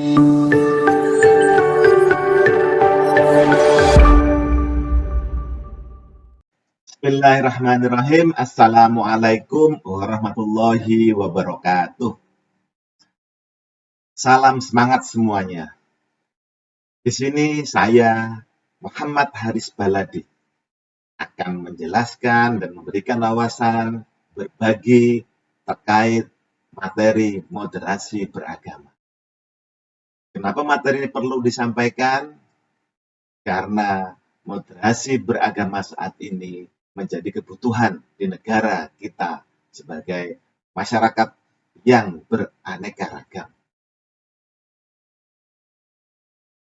Bismillahirrahmanirrahim. Assalamualaikum warahmatullahi wabarakatuh. Salam semangat semuanya. Di sini saya, Muhammad Haris Baladi, akan menjelaskan dan memberikan wawasan berbagi terkait materi moderasi beragama. Kenapa materi ini perlu disampaikan? Karena moderasi beragama saat ini menjadi kebutuhan di negara kita sebagai masyarakat yang beraneka ragam.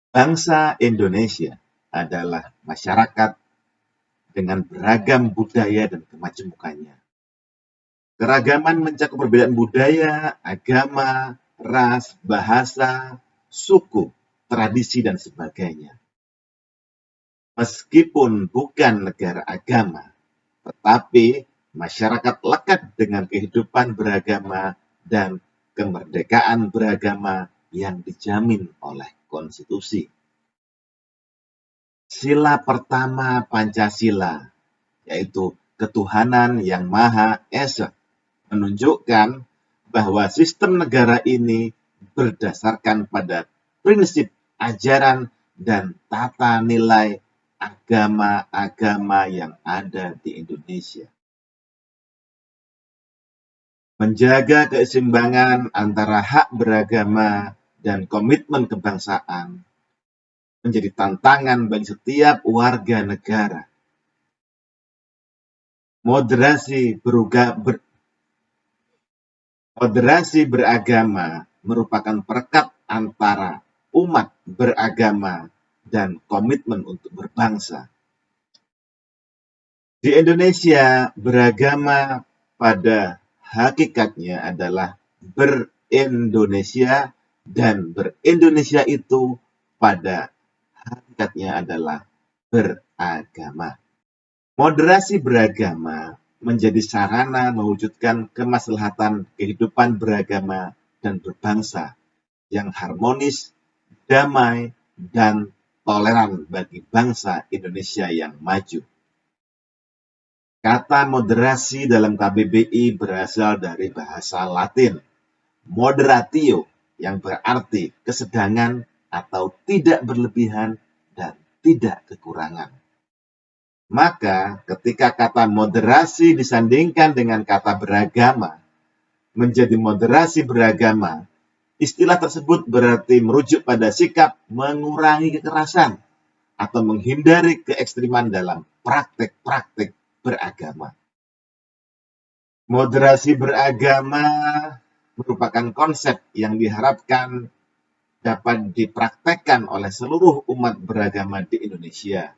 Bangsa Indonesia adalah masyarakat dengan beragam budaya dan kemajemukannya. Keragaman mencakup perbedaan budaya, agama, ras, bahasa, suku, tradisi, dan sebagainya. Meskipun bukan negara agama, tetapi masyarakat lekat dengan kehidupan beragama dan kemerdekaan beragama yang dijamin oleh konstitusi. Sila pertama Pancasila, yaitu ketuhanan yang Maha Esa, menunjukkan bahwa sistem negara ini berdasarkan pada prinsip ajaran dan tata nilai agama-agama yang ada di Indonesia. Menjaga keseimbangan antara hak beragama dan komitmen kebangsaan menjadi tantangan bagi setiap warga negara. Moderasi beragama merupakan perekat antara umat beragama dan komitmen untuk berbangsa. Di Indonesia, beragama pada hakikatnya adalah ber-Indonesia, dan ber-Indonesia itu pada hakikatnya adalah beragama. Moderasi beragama menjadi sarana mewujudkan kemaslahatan kehidupan beragama dan berbangsa yang harmonis, damai, dan toleran bagi bangsa Indonesia yang maju. Kata moderasi dalam KBBI berasal dari bahasa Latin, moderatio, yang berarti kesedangan atau tidak berlebihan dan tidak kekurangan. Maka ketika kata moderasi disandingkan dengan kata beragama, menjadi moderasi beragama, istilah tersebut berarti merujuk pada sikap mengurangi kekerasan atau menghindari keekstriman dalam praktek-praktek beragama. Moderasi beragama merupakan konsep yang diharapkan dapat dipraktekkan oleh seluruh umat beragama di Indonesia,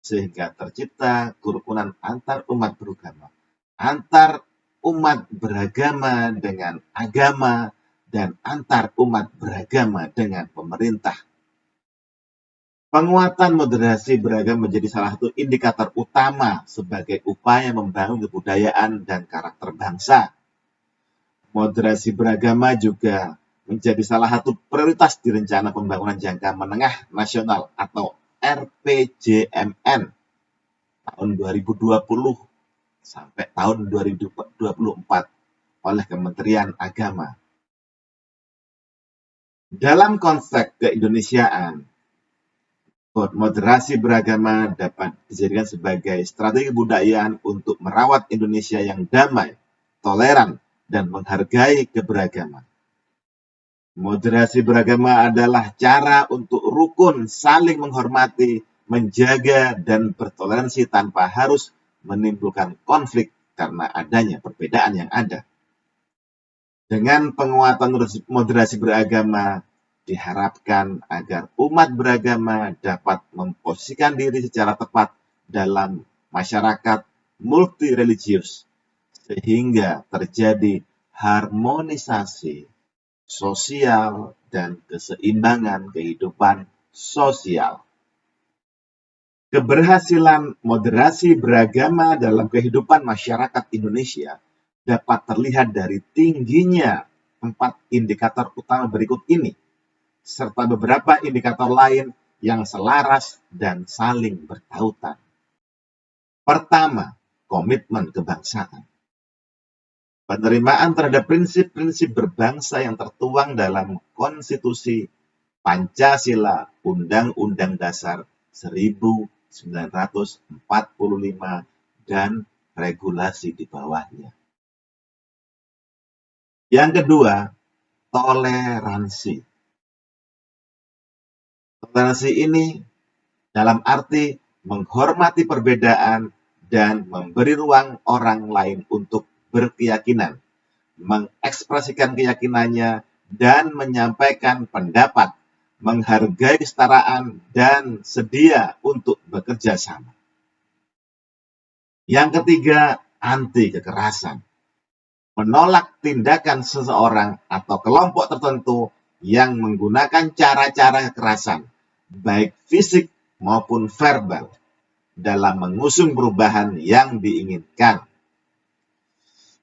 sehingga tercipta kerukunan antar umat beragama, antar umat beragama dengan agama, dan antar umat beragama dengan pemerintah. Penguatan moderasi beragama menjadi salah satu indikator utama sebagai upaya membangun kebudayaan dan karakter bangsa. Moderasi beragama juga menjadi salah satu prioritas di Rencana Pembangunan Jangka Menengah Nasional atau RPJMN tahun 2020 sampai tahun 2024 oleh Kementerian Agama. Dalam konteks keindonesiaan, moderasi beragama dapat dijadikan sebagai strategi kebudayaan untuk merawat Indonesia yang damai, toleran, dan menghargai keberagaman. Moderasi beragama adalah cara untuk rukun, saling menghormati, menjaga, dan bertoleransi tanpa harus menimbulkan konflik karena adanya perbedaan yang ada. Dengan penguatan moderasi beragama, diharapkan agar umat beragama dapat memposisikan diri secara tepat dalam masyarakat multireligius, sehingga terjadi harmonisasi sosial dan keseimbangan kehidupan sosial. Keberhasilan moderasi beragama dalam kehidupan masyarakat Indonesia dapat terlihat dari tingginya 4 indikator utama berikut ini. serta beberapa indikator lain yang selaras dan saling bertautan. Pertama, komitmen kebangsaan. Penerimaan terhadap prinsip-prinsip berbangsa yang tertuang dalam konstitusi, Pancasila, Undang-Undang Dasar 1945, dan regulasi di bawahnya. Yang kedua, toleransi. Toleransi ini dalam arti menghormati perbedaan dan memberi ruang orang lain untuk berkeyakinan, mengekspresikan keyakinannya, dan menyampaikan pendapat, menghargai kesetaraan, dan sedia untuk bekerja sama. Yang ketiga, anti kekerasan. Menolak tindakan seseorang atau kelompok tertentu yang menggunakan cara-cara kekerasan, baik fisik maupun verbal, dalam mengusung perubahan yang diinginkan.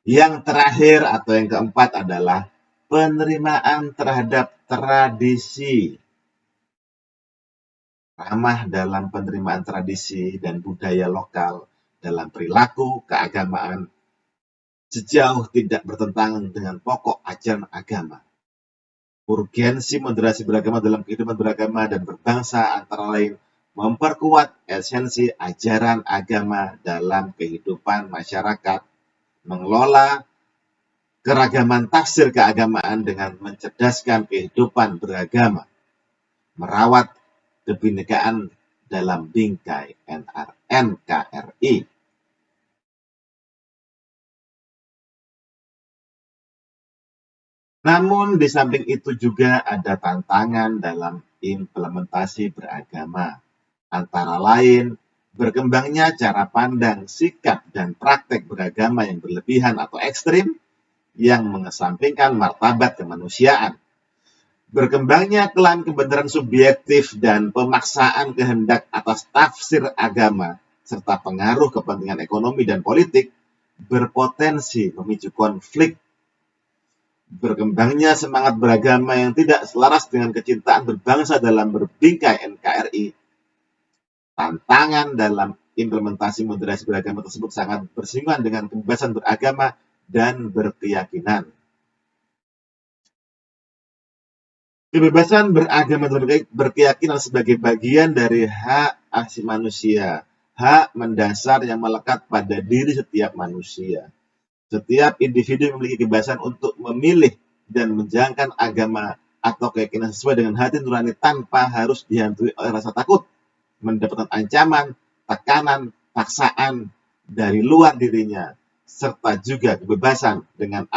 Yang terakhir atau yang keempat adalah penerimaan terhadap tradisi. Ramah dalam penerimaan tradisi dan budaya lokal dalam perilaku keagamaan sejauh tidak bertentangan dengan pokok ajaran agama. Urgensi moderasi beragama dalam kehidupan beragama dan berbangsa antara lain memperkuat esensi ajaran agama dalam kehidupan masyarakat, mengelola keragaman tafsir keagamaan dengan mencerdaskan kehidupan beragama, merawat kebinekaan dalam bingkai NKRI. Namun di samping itu juga ada tantangan dalam implementasi beragama, antara lain berkembangnya cara pandang, sikap, dan praktek beragama yang berlebihan atau ekstrim yang mengesampingkan martabat kemanusiaan. Berkembangnya klaim kebenaran subjektif dan pemaksaan kehendak atas tafsir agama, serta pengaruh kepentingan ekonomi dan politik, berpotensi memicu konflik. Berkembangnya semangat beragama yang tidak selaras dengan kecintaan berbangsa dalam berbingkai NKRI. Tantangan dalam implementasi moderasi beragama tersebut sangat bersinggungan dengan kebebasan beragama dan berkeyakinan. Kebebasan beragama dan berkeyakinan sebagai bagian dari hak asasi manusia, hak mendasar yang melekat pada diri setiap manusia. Setiap individu memiliki kebebasan untuk memilih dan menjalankan agama atau keyakinan sesuai dengan hati nurani tanpa harus dihantui oleh rasa takut, mendapatkan ancaman, tekanan, paksaan dari luar dirinya, serta juga kebebasan dengan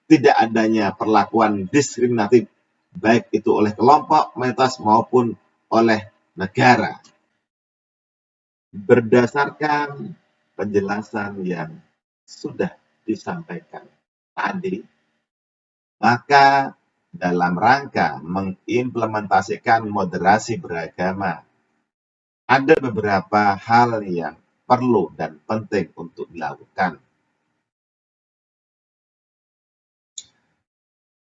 tidak adanya perlakuan diskriminatif, baik itu oleh kelompok, mayoritas maupun oleh negara. Berdasarkan penjelasan yang sudah disampaikan tadi, maka dalam rangka mengimplementasikan moderasi beragama, ada beberapa hal yang perlu dan penting untuk dilakukan.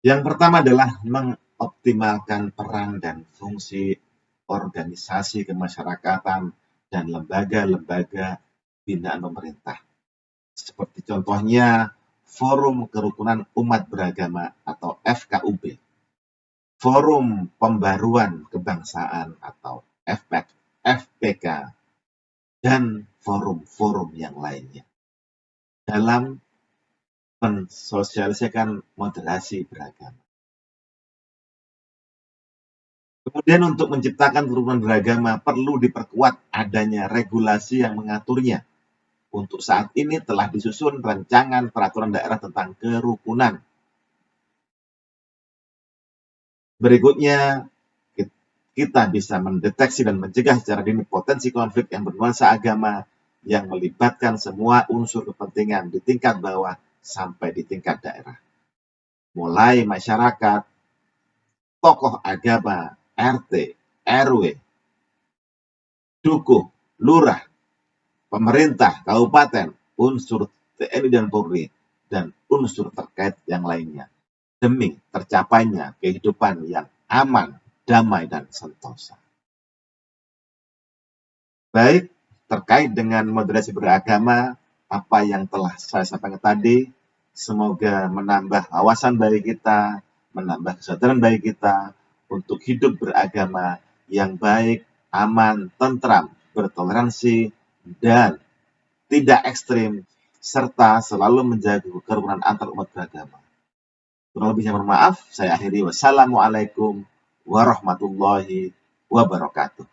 Yang pertama adalah mengoptimalkan peran dan fungsi organisasi kemasyarakatan dan lembaga-lembaga binaan pemerintah. Seperti contohnya Forum Kerukunan Umat Beragama atau FKUB, Forum Pembaruan Kebangsaan atau FPK, dan forum-forum yang lainnya dalam mensosialisasikan moderasi beragama. Kemudian untuk menciptakan kerukunan beragama perlu diperkuat adanya regulasi yang mengaturnya. Untuk saat ini telah disusun rancangan peraturan daerah tentang kerukunan. Berikutnya, kita bisa mendeteksi dan mencegah secara dini potensi konflik yang bernuansa agama yang melibatkan semua unsur kepentingan di tingkat bawah sampai di tingkat daerah. Mulai masyarakat, tokoh agama, RT, RW, dukuh, lurah, pemerintah, kabupaten, unsur TNI dan Polri, dan unsur terkait yang lainnya, demi tercapainya kehidupan yang aman, damai, dan sentosa. Baik, terkait dengan moderasi beragama, apa yang telah saya sampaikan tadi, semoga menambah wawasan bagi kita, menambah kesadaran bagi kita untuk hidup beragama yang baik, aman, tentram, bertoleransi, dan tidak ekstrim, serta selalu menjaga kerukunan antar umat beragama. Kurang lebihnya mohon maaf, saya akhiri. Wassalamualaikum warahmatullahi wabarakatuh.